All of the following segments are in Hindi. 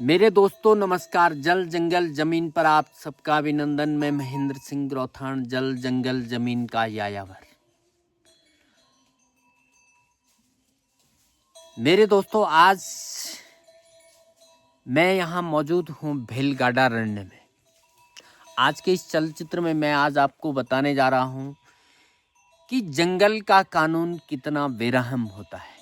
मेरे दोस्तों नमस्कार। जल जंगल जमीन पर आप सबका अभिनंदन। मैं महेंद्र सिंह ग्रोथान, जल जंगल जमीन का यायावर। मेरे दोस्तों, आज मैं यहाँ मौजूद हूँ भेलगाड़ा अरण्य में। आज के इस चलचित्र में मैं आज आपको बताने जा रहा हूँ कि जंगल का कानून कितना बेरहम होता है।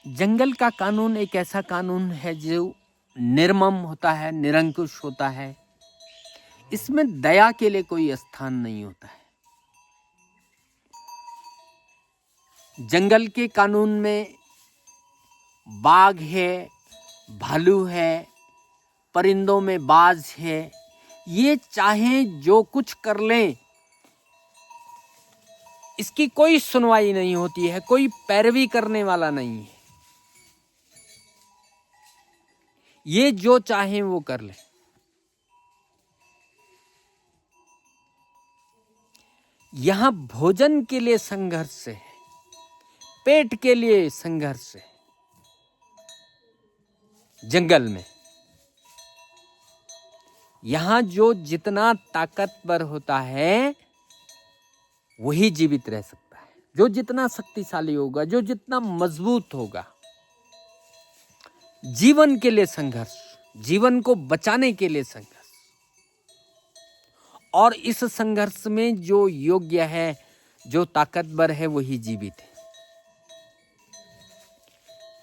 जंगल का कानून एक ऐसा कानून है जो निर्मम होता है, निरंकुश होता है। इसमें दया के लिए कोई स्थान नहीं होता है। जंगल के कानून में बाघ है, भालू है, परिंदों में बाज है। ये चाहें जो कुछ कर लें, इसकी कोई सुनवाई नहीं होती है, कोई पैरवी करने वाला नहीं है। ये जो चाहें वो कर लें। यहां भोजन के लिए संघर्ष है, पेट के लिए संघर्ष है। जंगल में यहां जो जितना ताकतवर होता है वही जीवित रह सकता है। जो जितना शक्तिशाली होगा, जो जितना मजबूत होगा। जीवन के लिए संघर्ष, जीवन को बचाने के लिए संघर्ष। और इस संघर्ष में जो योग्य है, जो ताकतवर है, वही जीवित है।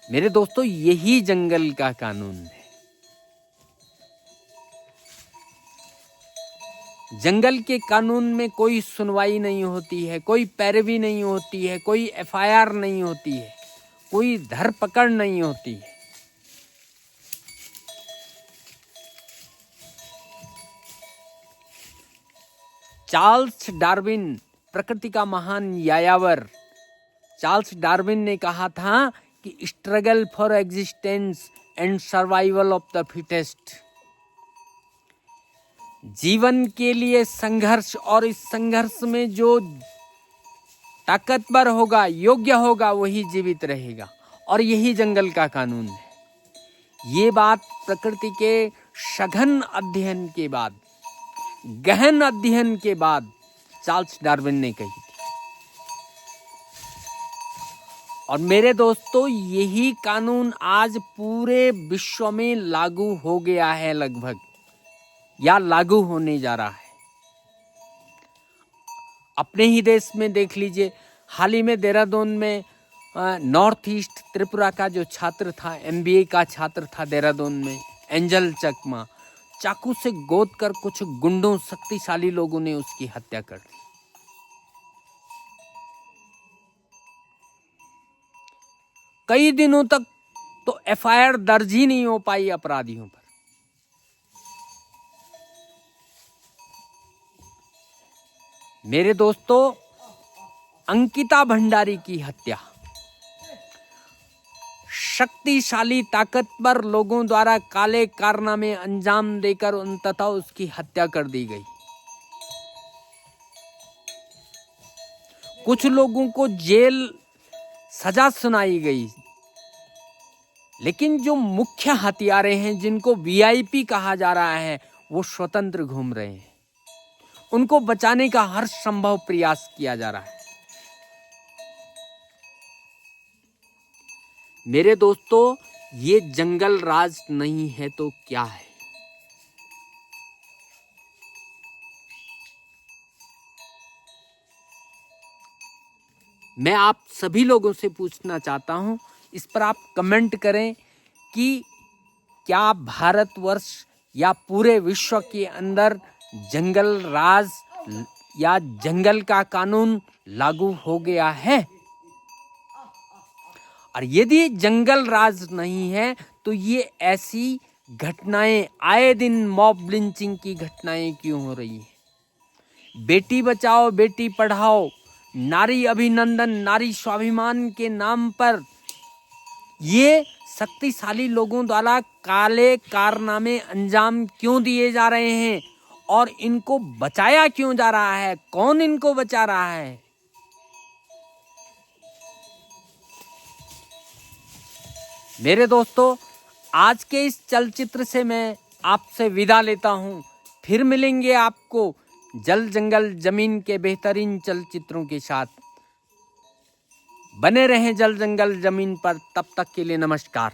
मेरे दोस्तों, यही जंगल का कानून है। जंगल के कानून में कोई सुनवाई नहीं होती है, कोई पैरवी नहीं होती है, कोई एफआईआर नहीं होती है, कोई धरपकड़ नहीं होती है। चार्ल्स डार्विन, प्रकृति का महान यायावर चार्ल्स डार्विन ने कहा था कि struggle for existence and survival of the fittest. जीवन के लिए संघर्ष, और इस संघर्ष में जो ताकतवर होगा, योग्य होगा, वही जीवित रहेगा। और यही जंगल का कानून है। ये बात प्रकृति के सघन अध्ययन के बाद, गहन अध्ययन के बाद चार्ल्स डार्विन ने कही थी। और मेरे दोस्तों, यही कानून आज पूरे विश्व में लागू हो गया है लगभग, या लागू होने जा रहा है। अपने ही देश में देख लीजिए, हाल ही में देहरादून में नॉर्थ ईस्ट त्रिपुरा का जो छात्र था, एमबीए का छात्र था देहरादून में, एंजल चकमा, चाकू से गोद कर कुछ गुंडों, शक्तिशाली लोगों ने उसकी हत्या कर दी। कई दिनों तक तो एफआईआर दर्ज ही नहीं हो पाई अपराधियों पर। मेरे दोस्तों, अंकिता भंडारी की हत्या शक्तिशाली ताकतवर लोगों द्वारा काले कारनामे अंजाम देकर अंततः उसकी हत्या कर दी गई। कुछ लोगों को जेल सजा सुनाई गई, लेकिन जो मुख्य हत्यारे हैं, जिनको वीआईपी कहा जा रहा है, वो स्वतंत्र घूम रहे हैं। उनको बचाने का हर संभव प्रयास किया जा रहा है। मेरे दोस्तों, ये जंगल राज नहीं है तो क्या है? मैं आप सभी लोगों से पूछना चाहता हूं, इस पर आप कमेंट करें कि क्या भारतवर्ष या पूरे विश्व के अंदर जंगल राज या जंगल का कानून लागू हो गया है? और यदि जंगल राज नहीं है तो ये ऐसी घटनाएं, आए दिन मॉब लिंचिंग की घटनाएं क्यों हो रही हैं? बेटी बचाओ, बेटी पढ़ाओ, नारी अभिनंदन, नारी स्वाभिमान के नाम पर ये शक्तिशाली लोगों द्वारा काले कारनामे अंजाम क्यों दिए जा रहे हैं? और इनको बचाया क्यों जा रहा है? कौन इनको बचा रहा है? मेरे दोस्तों, आज के इस चलचित्र से मैं आपसे विदा लेता हूँ। फिर मिलेंगे आपको जल जंगल जमीन के बेहतरीन चलचित्रों के साथ। बने रहें जल जंगल जमीन पर, तब तक के लिए नमस्कार।